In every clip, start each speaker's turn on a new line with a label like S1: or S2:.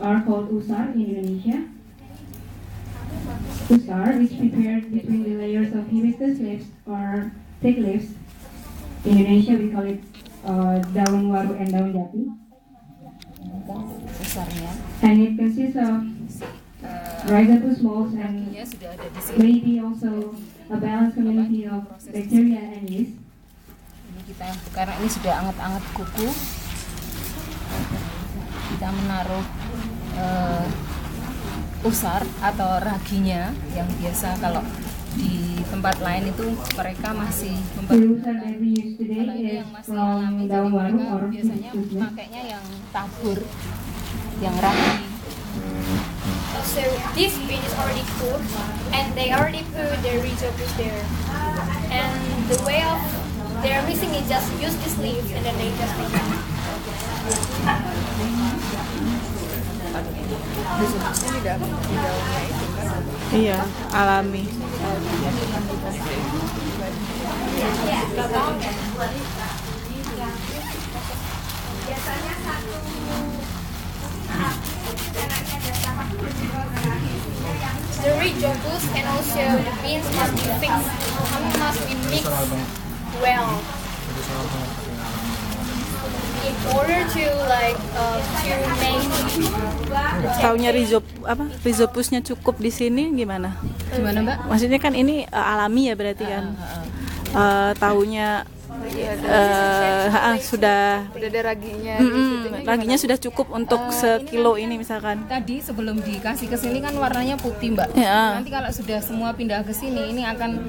S1: are called usar in Indonesia. Usar is prepared between the layers of hibiscus leaves or thick leaves. In Indonesia we call it daun waru and daun jati.
S2: Usarnya.
S1: And it consists of rhizopus molds and
S2: Sudah ada di sini.
S1: maybe also a balanced community of bacteria and yeast.
S2: Ini kita karena ini sudah anget-anget kuku. Kita menaruh usar atau raginya yang biasa kalau di tempat lain itu mereka masih
S1: The usar that we use today
S2: kalau ini
S1: is
S2: yang masih
S1: from
S2: alami, jadi
S1: daun waru
S2: mereka
S1: or
S2: biasanya
S1: hibiscus leaf.
S2: pakainya yang tabur, yang ragi.
S3: So this bean is already cooked, and they already put their rhizopus there. And the way of they're mixing it, just use this leaf, and then they just make it.
S4: Iya, alami.
S3: The rhizopus and also the beans must be fixed, must be mixed well. In order to make
S4: Taunya rhizopusnya cukup di sini gimana?
S2: Gimana Mbak?
S4: Maksudnya kan ini alami ya berarti kan. Taunya sudah
S5: ada raginya.
S4: raginya sudah cukup untuk sekilo ini misalkan.
S2: Tadi sebelum dikasih ke sini kan warnanya putih Mbak.
S4: Ya.
S2: Nanti kalau sudah semua pindah ke sini ini akan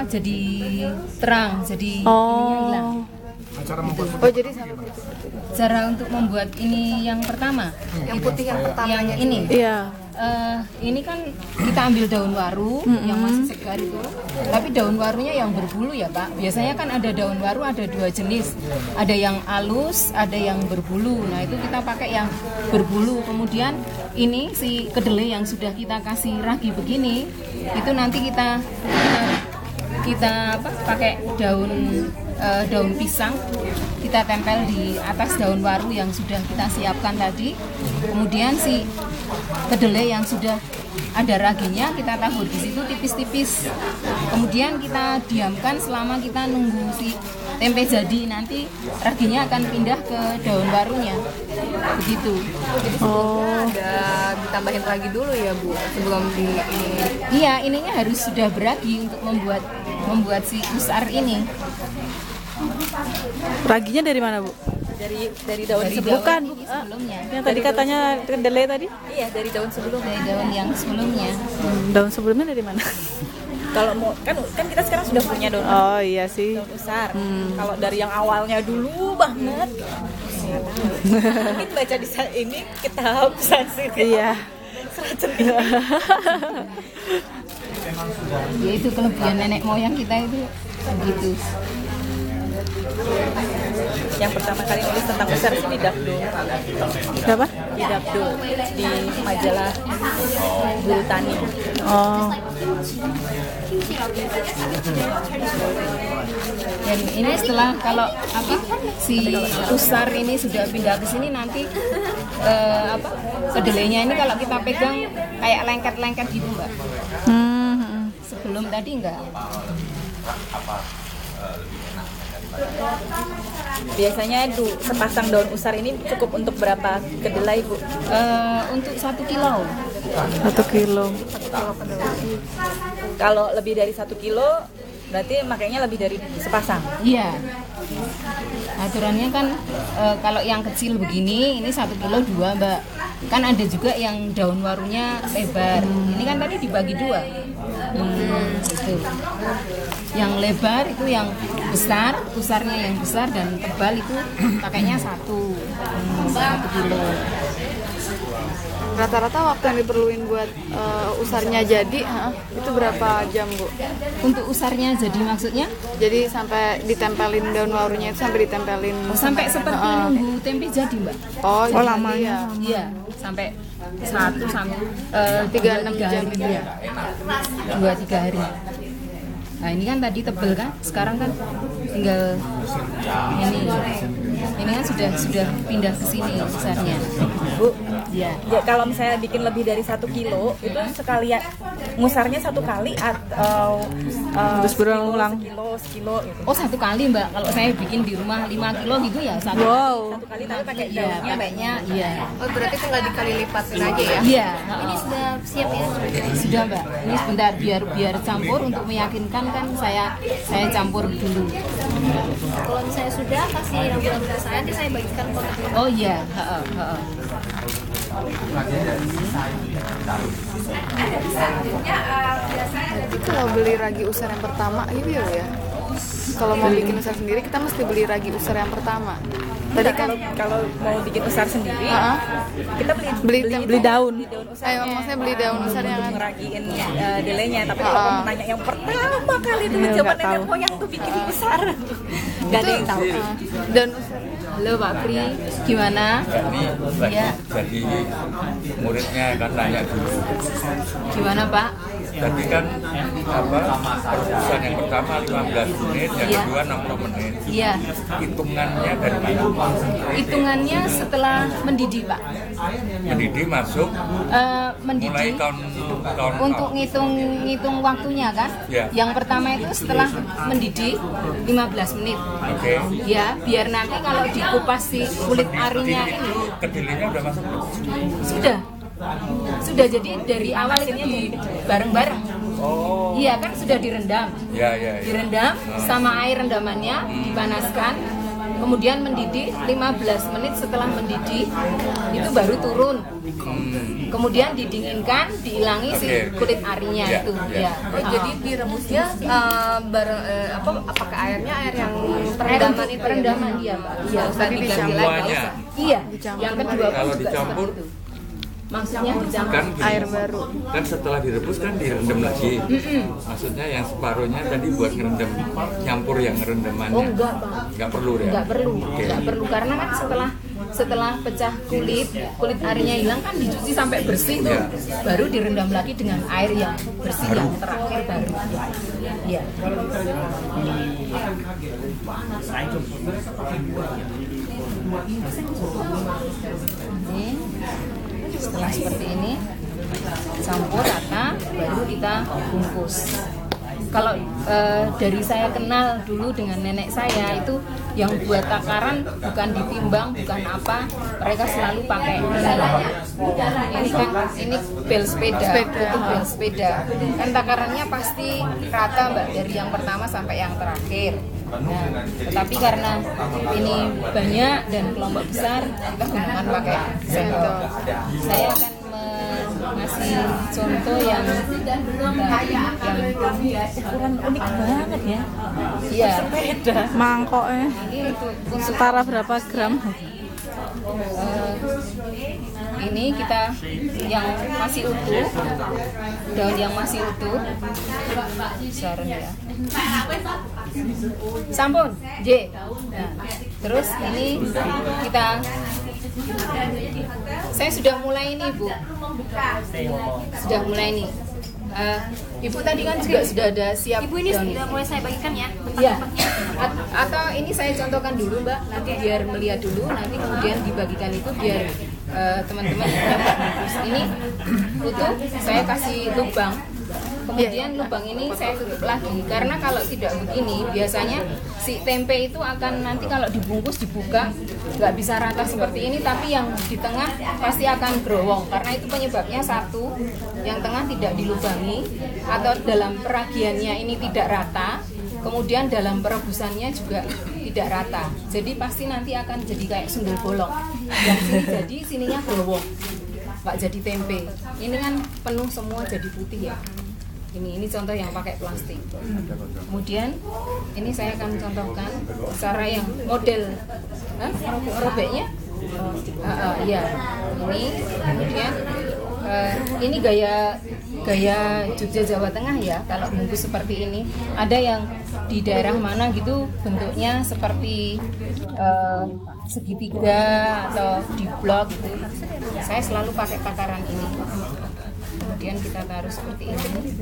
S2: jadi terang, jadi ininya hilang.
S5: Oh, jadi sampai putih.
S2: Cara untuk membuat ini yang pertama,
S5: Yang putih yang pertamanya.
S2: yang ini.
S4: Iya.
S2: Ini kan kita ambil daun waru yang masih segar itu, tapi daun warunya yang berbulu ya Pak. Biasanya kan ada daun waru ada dua jenis, ada yang halus, ada yang berbulu. Nah itu kita pakai yang berbulu. Kemudian ini si kedelai yang sudah kita kasih ragi begini, itu nanti kita pakai daun pisang, kita tempel di atas daun waru yang sudah kita siapkan tadi. Kemudian si kedelai yang sudah ada raginya kita tabur di situ tipis-tipis. Kemudian kita diamkan selama kita nunggu si tempe jadi. Nanti raginya akan pindah ke daun warunya. Begitu.
S5: Ada ditambahin lagi dulu ya Bu sebelum di ini.
S2: Iya, ininya harus sudah beragi untuk membuat si usar ini.
S4: Raginya dari mana Bu?
S5: Dari daun
S2: Dari
S5: sebelum.
S4: Bukan,
S2: daun ini sebelumnya.
S4: Yang tadi katanya kedelai tadi?
S5: Iya, dari daun sebelum.
S2: Dari daun yang sebelumnya.
S4: Daun sebelumnya dari mana?
S5: Kalau mau kan kita sekarang sudah punya daun
S4: Oh iya sih.
S5: besar. Kalau dari yang awalnya dulu banget. Mungkin baca di ini kitab Sanskrit.
S4: Iya.
S2: Ya itu kelebihan nenek moyang kita itu begitu.
S5: Yang pertama kali nulis tentang besar sih di Dakdo.
S4: Berapa?
S5: Di Dakdo di majalah Bultani.
S4: Oh.
S2: Dan ini setelah kalau si usar ini sudah pindah ke sini nanti kedelainya ini kalau kita pegang kayak lengket-lengket gitu Mbak. Sebelum tadi enggak.
S5: Biasanya sepasang daun usar ini cukup untuk berapa kedelai Bu?
S2: Untuk 1 kilo.
S4: 1 kilo.
S5: Kalau lebih dari 1 kilo berarti makanya lebih dari sepasang.
S2: Iya. Aturannya kan kalau yang kecil begini ini 1 kilo 2 Mbak. Kan ada juga yang daun warunya lebar. Ini kan tadi dibagi 2. Gitu. Yang lebar itu yang besar, usarnya yang besar dan tebal itu pakainya 1 kilo.
S5: Rata-rata waktu yang diperluin buat usarnya jadi itu berapa jam Bu?
S2: Untuk usarnya jadi maksudnya?
S5: Jadi sampai ditempelin daun warunya itu sampai ditempelin
S2: Sampai seperti nunggu tempe jadi Mbak.
S5: Oh
S4: lamanya.
S2: Iya, sampai 1 sampai
S5: 3-6 jam.
S2: Ya. 2-3 hari. Nah ini kan tadi tebel kan, sekarang kan tinggal ini kan sudah pindah ke sini besarnya.
S5: Bu,
S2: Iya.
S5: Ya, kalau misalnya bikin lebih dari 1 kilo itu sekalian ngusarnya 1 kali atau
S4: Terus berulang-ulang.
S5: sekilo gitu.
S2: Oh 1 kali Mbak, kalau saya bikin di rumah 5 kilo gitu ya 1
S4: Wow.
S5: 1 kali tapi pakai
S2: Iya,
S5: daunnya.
S2: pakainya iya.
S3: Oh, berarti tinggal dikali lipatin aja ya?
S2: Iya.
S3: Ini sudah siap ya?
S2: Sudah Mbak. Ini sebentar biar campur untuk meyakinkan kan saya campur dulu.
S3: Kalau misalnya sudah, kasih rambutan ke saya, nanti saya bagikan kontak.
S2: Oh iya, heeh, heeh.
S6: Jadi kalau beli ragi usar yang pertama gitu ya. Kalau mau bikin usar sendiri kita mesti beli ragi usar yang pertama. Tadi kan
S5: Kalau mau bikin usar sendiri, kita
S4: Beli daun.
S5: usar.
S6: maksudnya beli daun usar yang
S5: ngeragiin delenya, tapi kalau kamu nanya yang pertama kali dulu
S4: Iya,
S5: zaman
S4: nggak tahu.
S5: nenek moyang tuh bikin usar, nggak ada yang tahu.
S6: daun usar.
S2: Halo Pak Pri, gimana?
S7: Ini
S2: Iya.
S7: jadi muridnya kan nanya dulu.
S2: Gimana Pak?
S7: Tadi kan perebusan yang pertama 15 menit, yang
S2: Iya.
S7: kedua 60 menit.
S2: Iya.
S7: Hitungannya dari mana?
S2: Hitungannya setelah mendidih Pak.
S7: Mendidih masuk, mulai
S2: Mendidih
S7: count
S2: untuk ngitung waktunya kan?
S7: Ya.
S2: Yang pertama itu setelah mendidih 15 menit.
S7: Oke.
S2: Ya, biar nanti kalau dikupas si kulit arinya ini
S7: Kedilinya udah masuk belum?
S2: sudah jadi dari awal ini bareng-bareng.
S7: Oh,
S2: Iya kan sudah direndam.
S7: ya.
S2: Direndam sama air rendamannya dipanaskan. Kemudian mendidih 15 menit setelah mendidih itu baru turun. Kemudian didinginkan, dihilangi si
S7: Oke.
S2: kulit arinya
S7: Ya,
S2: itu.
S7: ya.
S2: Ya.
S3: Jadi direbusnya apakah airnya air yang
S2: Perendaman itu perendaman iya Pak. Iya, usah diganti lagi.
S7: Semuanya.
S2: Iya. Yang kedua pun
S7: Kalau
S2: juga
S7: dicampur,
S2: seperti itu. Maksudnya dicampur.
S7: kan gini,
S6: Air baru.
S7: kan setelah direbus kan direndam lagi. Maksudnya yang separuhnya tadi buat ngerendam, nyampur yang rendamannya.
S2: Oh enggak Pak.
S7: Nggak perlu ya?
S2: Nggak perlu,
S7: Oke.
S2: nggak perlu karena kan setelah pecah kulit arinya hilang kan dicuci sampai bersih tuh,
S7: Iya.
S2: baru direndam lagi dengan air yang bersih yang terakhir baru. Iya. Ini setelah seperti ini campur rata, baru kita bungkus. Kalau dari saya kenal dulu dengan nenek saya itu yang buat takaran bukan ditimbang, bukan apa, mereka selalu pakai ini kan ini bel sepeda, itu bel sepeda. Kan takarannya pasti rata Mbak dari yang pertama sampai yang terakhir. Nah, tetapi karena ini banyak dan kelompok besar, kita gunakan pakai sendok. Saya akan ngasih contoh yang
S5: Ukuran unik banget ya.
S2: iya
S4: Mangkoknya
S2: ini untuk
S4: setara berapa gram?
S2: ini kita yang masih utuh, daun yang masih utuh, saran ya. Sampun, J. Nah, terus ini kita, saya sudah mulai nih Bu, sudah mulai nih. Ibu tadi kan juga sudah ada siap.
S3: Ibu ini
S2: daun.
S3: sudah mulai saya bagikan ya.
S2: Ya, atau ini saya contohkan dulu Mbak, nanti biar melihat dulu, nanti kemudian dibagikan itu biar teman-teman dapat bungkus. Ini utuh, saya kasih lubang. Kemudian lubang ini saya tutup lagi karena kalau tidak begini biasanya si tempe itu akan nanti kalau dibungkus dibuka nggak bisa rata seperti ini, tapi yang di tengah pasti akan growong karena itu penyebabnya satu, yang tengah tidak dilubangi atau dalam peragiannya ini tidak rata, kemudian dalam perebusannya juga tidak rata, jadi pasti nanti akan jadi kayak sundel bolong, yang sini jadi sininya growong, nggak jadi tempe. Ini kan penuh semua jadi putih ya. Ini contoh yang pakai plastik. Kemudian ini saya akan contohkan cara yang model robeknya. Ya, ini kemudian ini gaya Jogja Jawa Tengah ya. Kalau bungkus seperti ini, ada yang di daerah mana gitu bentuknya seperti segitiga atau di blok gitu. Saya selalu pakai takaran ini. Kemudian kita taruh seperti ini.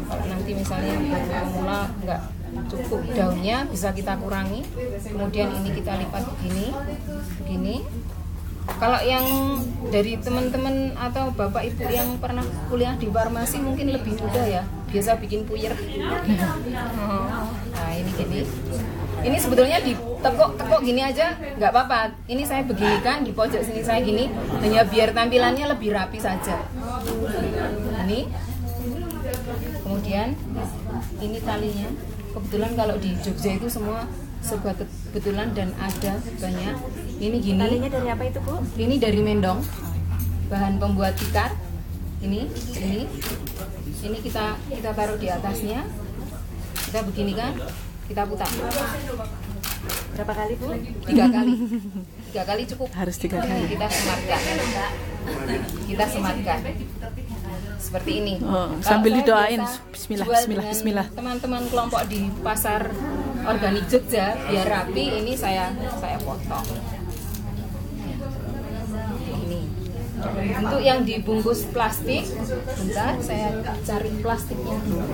S2: Kalau nanti misalnya pemula nggak cukup daunnya, bisa kita kurangi. Kemudian ini kita lipat begini, Kalau yang dari teman-teman atau bapak ibu yang pernah kuliah di farmasi mungkin lebih mudah ya, biasa bikin puyer. Nah ini gini, ini sebetulnya ditekuk gini aja nggak apa-apa. Ini saya beginikan di pojok sini saya gini, hanya biar tampilannya lebih rapi saja. Ini, kemudian ini talinya. Kebetulan kalau di Jogja itu semua serba kebetulan dan ada banyak. Ini gini.
S5: Talinya dari apa itu, Bu?
S2: Ini dari mendong, bahan pembuat tikar. Ini kita taruh di atasnya. Kita begini kan, kita putar.
S5: Berapa kali, Bu?
S2: 3 kali. 3 kali cukup.
S4: Harus 3 kali.
S2: Kita sematkan. Seperti ini.
S4: Oh,
S2: Kalau
S4: sambil
S2: saya
S4: didoain.
S2: biasa
S4: Bismillah,
S2: jual
S4: bismillah,
S2: dengan
S4: bismillah.
S2: Teman-teman kelompok di pasar organik Jogja biar rapi, ini saya potong. Ini. Untuk yang dibungkus plastik, bentar saya cari plastiknya dulu.